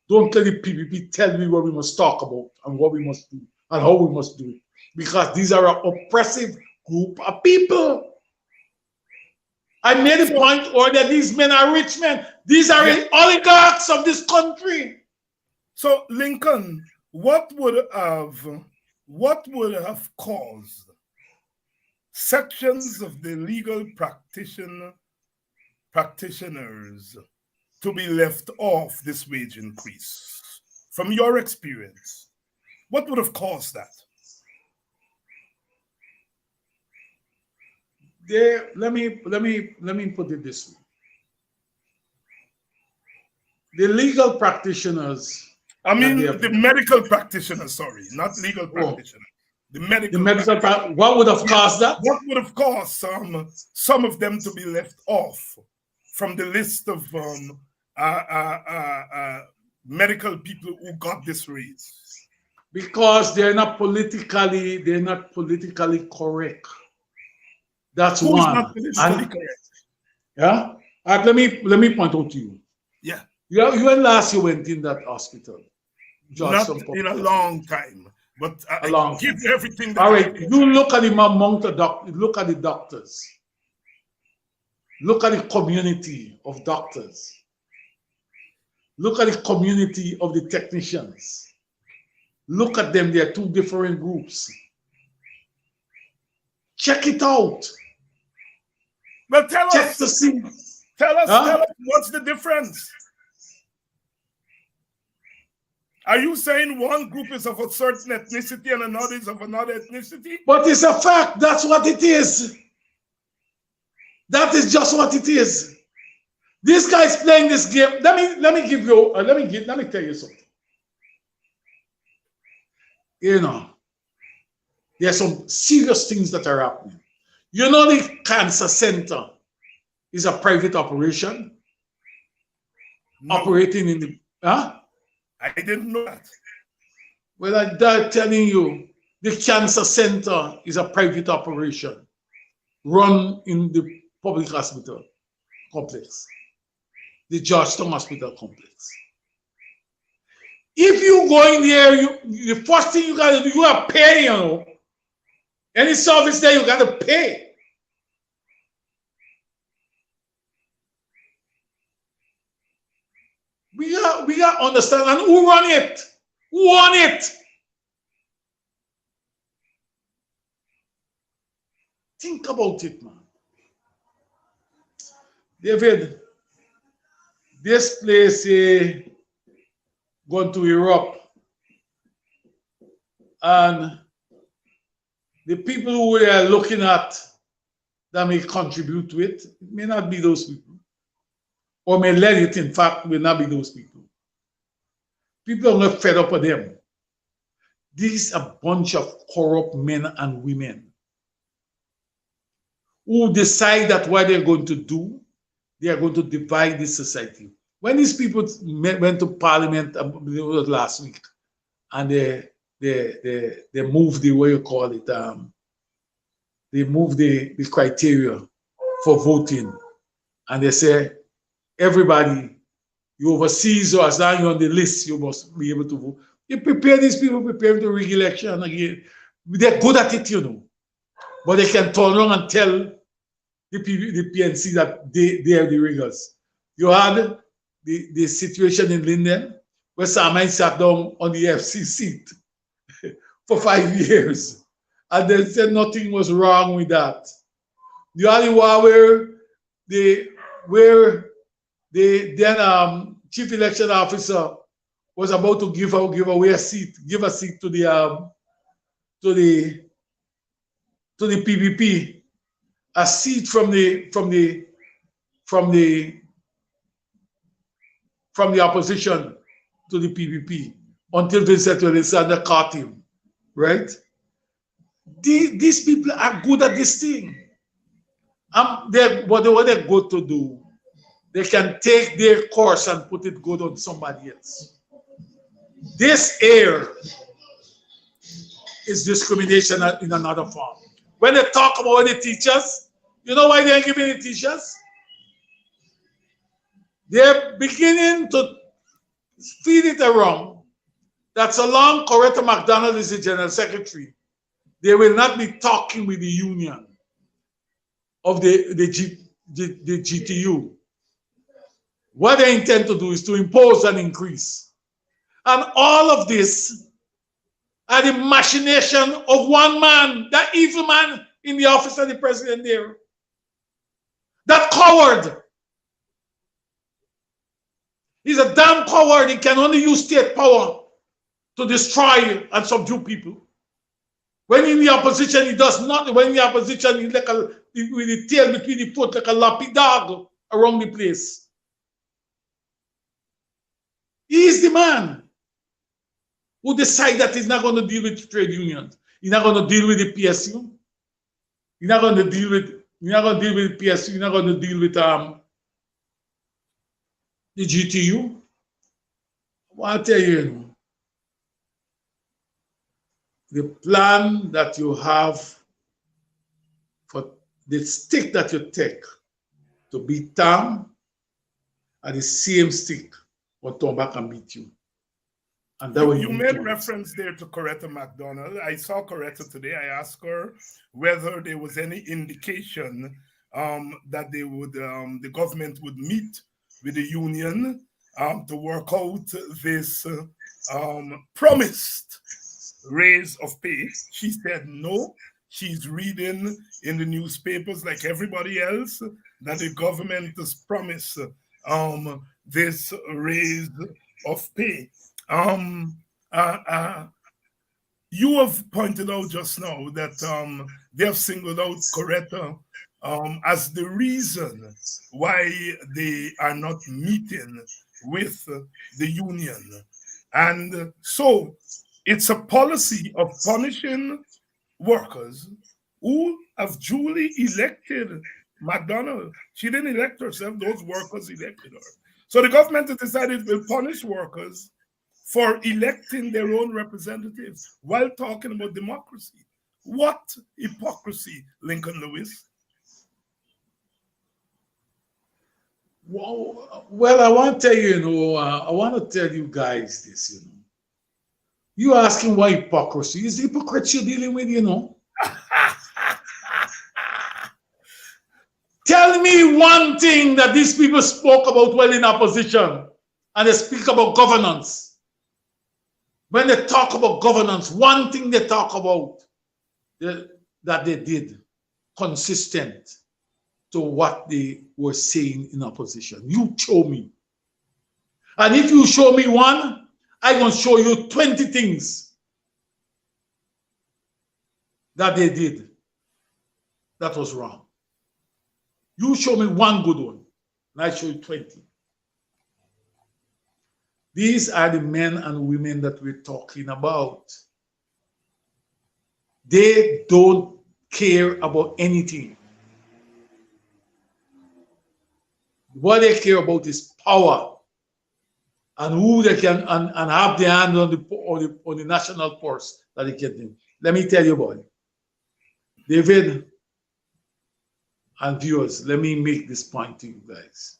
Don't let the PPP tell me what we must talk about and what we must do and how we must do it. Because these are an oppressive group of people. I made a point earlier, these men are rich men. These are the oligarchs of this country. So, Lincoln, what would have caused sections of the legal practitioners to be left off this wage increase? From your experience, what would have caused that? Let me put it this way. The legal practitioners. I mean, the medical practitioners, sorry, not legal practitioners. The medical what would have caused that? What would have caused some of them to be left off from the list of medical people who got this raise? Because they're not politically correct. That's Who's one. not politically correct? Yeah. Let me point out to you. Yeah. You and last year went in that hospital. Not in a long time, but a long give time. Everything. That all right. You look at the amount of doctors. Look at the doctors. Look at the community of doctors. Look at the community of the technicians. Look at them. They are two different groups. Check it out. But tell us what's the difference? Are you saying one group is of a certain ethnicity and another is of another ethnicity? But it's a fact. That's what it is. That is just what it is. This guy's playing this game. Let me tell you something. You know, there's some serious things that are happening. You know, the cancer center is a private operation operating in the I didn't know that. Well, I'm telling you, the cancer center is a private operation run in the public hospital complex, the Georgetown Hospital complex. If you go in there, the first thing you gotta do, you gotta pay, you know. Any service there, you gotta pay. We got to understand, and who run it? Who won it? Think about it, man. David, this place going to Europe, and the people who we are looking at that may contribute to it may not be those people. Or may let it, in fact, will not be those people. People are not fed up with them. These are a bunch of corrupt men and women who decide that what they're going to do, they are going to divide this society. When these people went to Parliament last week, and they moved the, what you call it, they moved the criteria for voting, and they say, everybody, you overseas or as long as you're on the list, you must be able to vote. You prepare these people, prepare the re-election again. They're good at it, you know. But they can turn around and tell the PNC that they are the riggers. You had the situation in Linden where Samai sat down on the FC seat for 5 years. And they said nothing was wrong with that. The only one where the then chief election officer was about to give a seat to the PPP, a seat from the opposition to the PPP until Vincent Alexander caught him, right? These people are good at this thing. What they're good to do, they can take their course and put it good on somebody else. This here is discrimination in another form. When they talk about the teachers, you know why they're giving the teachers? They're beginning to feed it around that so long Coretta McDonald is the general secretary, they will not be talking with the union of the GTU. What they intend to do is to impose an increase. And all of this are the machination of one man, that evil man, in the office of the president there. That coward. He's a damn coward. He can only use state power to destroy and subdue people. When in the opposition, he does not. When in the opposition, he's like with the tail between the foot, like a lappy dog around the place. He is the man who decides that he's not going to deal with trade unions. He's not going to deal with the PSU. He's not going to deal with. You're not going to deal with PSU. You're not going to deal with the GTU. I'll tell you, the plan that you have for the stick that you take to beat Tam are the same stick will turn back and beat you. And that you made reference there to Coretta McDonald. I saw Coretta today. I asked her whether there was any indication that they would, the government would meet with the union to work out this promised raise of pay. She said no. She's reading in the newspapers like everybody else that the government has promised this raise of pay. You have pointed out just now that they have singled out Coretta as the reason why they are not meeting with the union. And so it's a policy of punishing workers who have duly elected McDonald. She didn't elect herself, those workers elected her. So the government has decided it will punish workers for electing their own representatives while talking about democracy. What hypocrisy, Lincoln Lewis. Well, I want to tell you, I want to tell you guys this, You asking why hypocrisy? Is the hypocrites you're dealing with, Tell me one thing that these people spoke about while in opposition, and they speak about governance. When they talk about governance, one thing they talk about that they did consistent to what they were saying in opposition. You show me. And if you show me one, I'm going to show you 20 things that they did that was wrong. You show me one good one, and I show you 20. These are the men and women that we're talking about. They don't care about anything. What they care about is power and who they can and have their hand on the national purse that they get in. Let me tell you about it. David and viewers, let me make this point to you guys.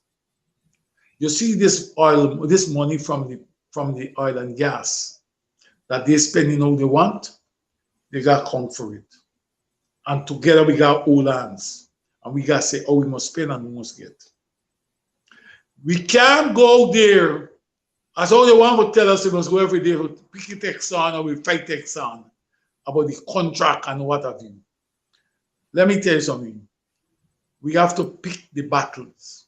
You see this oil, this money from the oil and gas that they spending all they want, they got to come for it. And together we got all hands. And we got to say, oh, we must spend and we must get. We can't go there as all they want to tell us we must go every day to pick it Exxon or we fight Exxon about the contract and what have you. Let me tell you something. We have to pick the battles.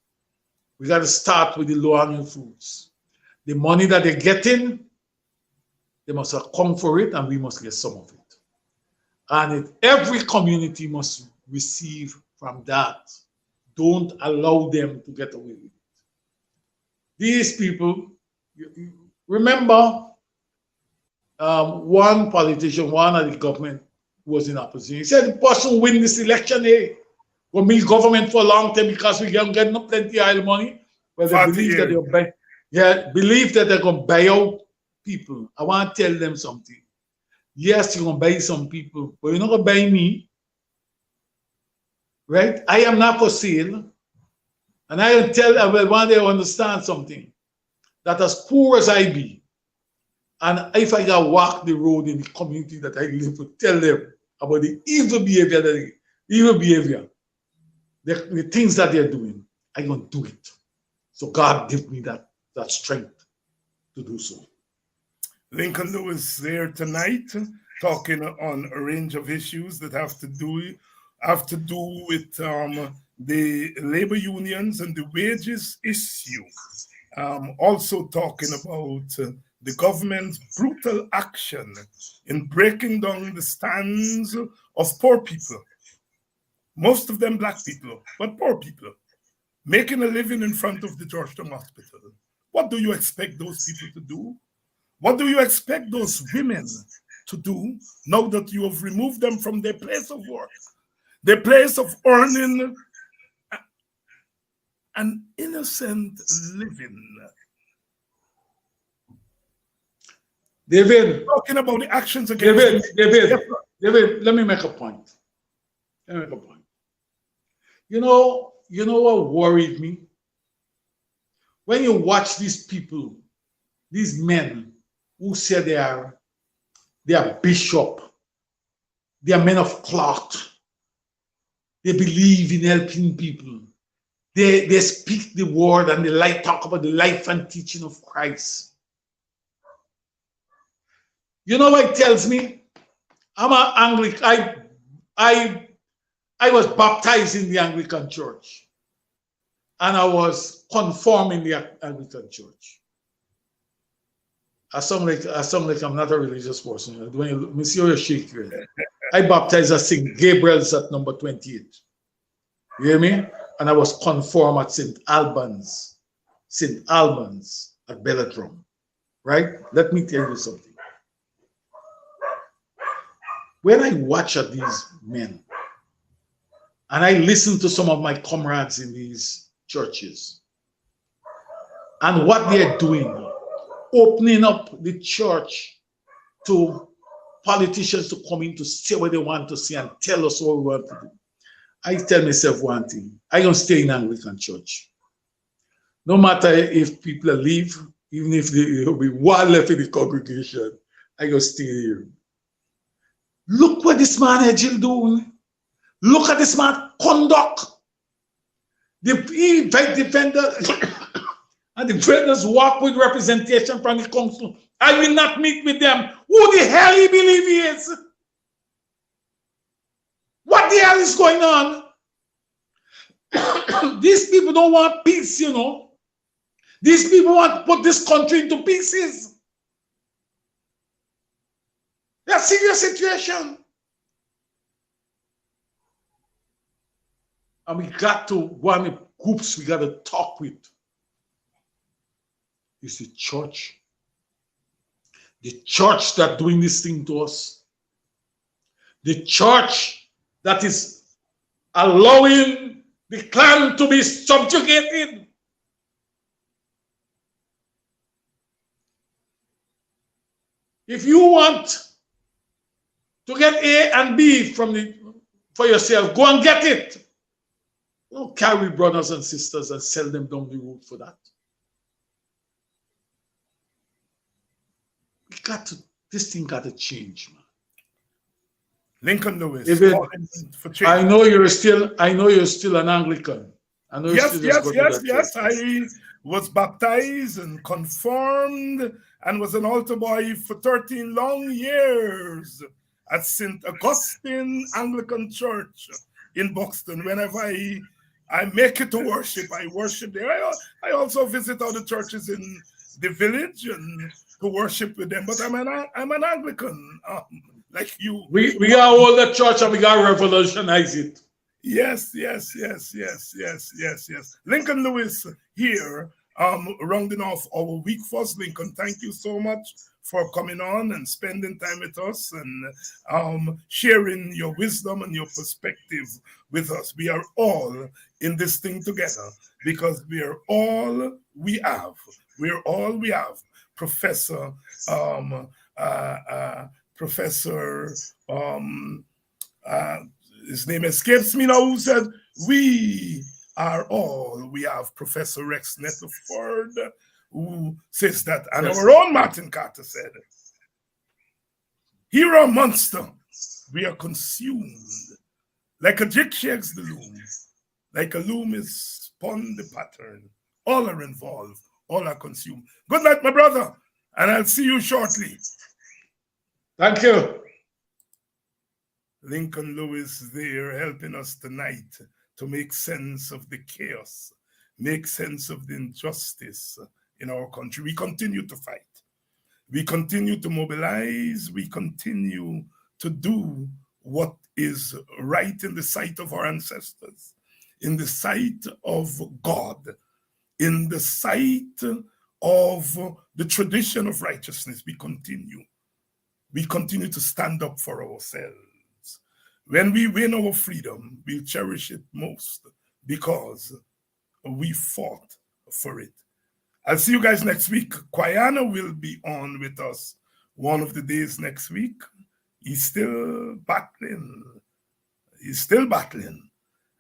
We got to start with the low-hanging fruits. The money that they're getting, they must come for it and we must get some of it. And every community must receive from that. Don't allow them to get away with it. These people, remember one politician, one of the government was in opposition. He said the person win this election, will be government for a long time because we can get plenty of oil money. Well, they believe that they're going to buy out people. I want to tell them something. Yes, you're going to buy some people, but you're not going to buy me. Right? I am not for sale. And I can tell them, well, one day I understand something. That as poor as I be, and if I can walk the road in the community that I live with, tell them about the evil behavior, the things that they're doing, I'm going to do it. So God give me that strength to do so. Lincoln Lewis there tonight talking on a range of issues that have to do have to do with the labor unions and the wages issue. Also talking about the government's brutal action in breaking down the stands of poor people, most of them black people, but poor people, making a living in front of the Georgetown Hospital. What do you expect those people to do? What do you expect those women to do now that you have removed them from their place of work, their place of earning an innocent living? David, talking about the actions against David, let me make a point. You know what worried me? When you watch these people, these men who say they are bishop, they are men of cloth, they believe in helping people, they speak the word and they talk about the life and teaching of Christ. You know what it tells me? I'm an Anglican. I was baptized in the Anglican Church, and I was conformed in the Anglican Church. I sound like I'm not a religious person. When you see you shake your head. I baptized at St. Gabriel's at number 28. You hear me? And I was conformed at St. Albans at Belladrum. Right? Let me tell you something. When I watch at these men, and I listen to some of my comrades in these churches, and what they're doing, opening up the church to politicians to come in to say what they want to say and tell us what we want to do, I tell myself one thing: I don't stay in Anglican church. No matter if people leave, even if there will be one left in the congregation, I go stay here. Look what this man Edgil doing. Look at this man conduct. He invite defenders and the defenders walk with representation from the council. I will not meet with them. Who the hell he believe he is? What the hell is going on? These people don't want peace, you know. These people want to put this country into pieces. That's a serious situation. And we got to, one of the groups we got to talk with is the church. The church that doing this thing to us. The church that is allowing the clan to be subjugated. If you want to get A and B for yourself, go and get it. Don't carry brothers and sisters and sell them down the road for that. This thing got to change, man. Lincoln Lewis. David, I know you're still an Anglican. I know yes. I was baptized and conformed and was an altar boy for 13 long years at St. Augustine Anglican Church in Buxton. Whenever I make it to worship, I worship there. I also visit other churches in the village and to worship with them. But I'm an Anglican, like you. We got all the church and we got to revolutionize it. Yes. Lincoln Lewis here, rounding off our week first. Lincoln, thank you so much for coming on and spending time with us and sharing your wisdom and your perspective with us. We are all in this thing together because we are all we have. We're all we have. Professor his name escapes me now, who said, we are all we have. Professor Rex Nettleford, who says that, and our own Martin Carter said, here are monster, we are consumed. Like a jig shakes the loom, like a loom is spun the pattern. All are involved, all are consumed. Good night, my brother, and I'll see you shortly. Thank you. Lincoln Lewis there helping us tonight to make sense of the chaos, make sense of the injustice in our country. We continue to fight. We continue to mobilize. We continue to do what is right in the sight of our ancestors, in the sight of God, in the sight of the tradition of righteousness. We continue. We continue to stand up for ourselves. When we win our freedom, we'll cherish it most because we fought for it. I'll see you guys next week. Guyana will be on with us one of the days next week. He's still battling.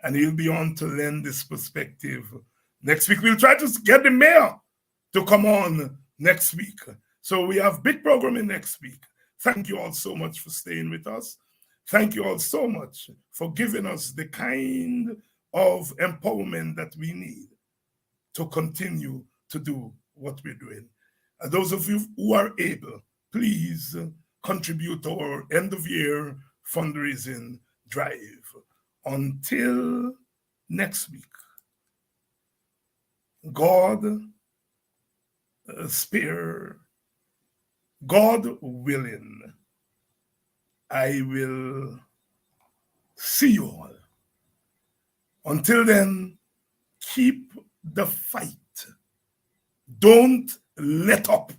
And he'll be on to lend this perspective next week. We'll try to get the mayor to come on next week. So we have big programming next week. Thank you all so much for staying with us. Thank you all so much for giving us the kind of empowerment that we need to continue to do what we're doing. And those of you who are able, please contribute to our end of year fundraising drive. Until next week, God willing, I will see you all. Until then, keep the fight. Don't let up.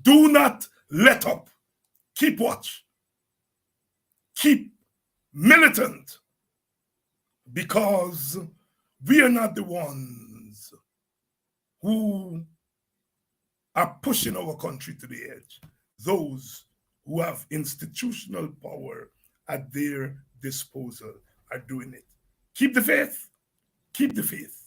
Do not let up. Keep watch. Keep militant. Because we are not the ones who are pushing our country to the edge. Those who have institutional power at their disposal are doing it. Keep the faith. Keep the faith.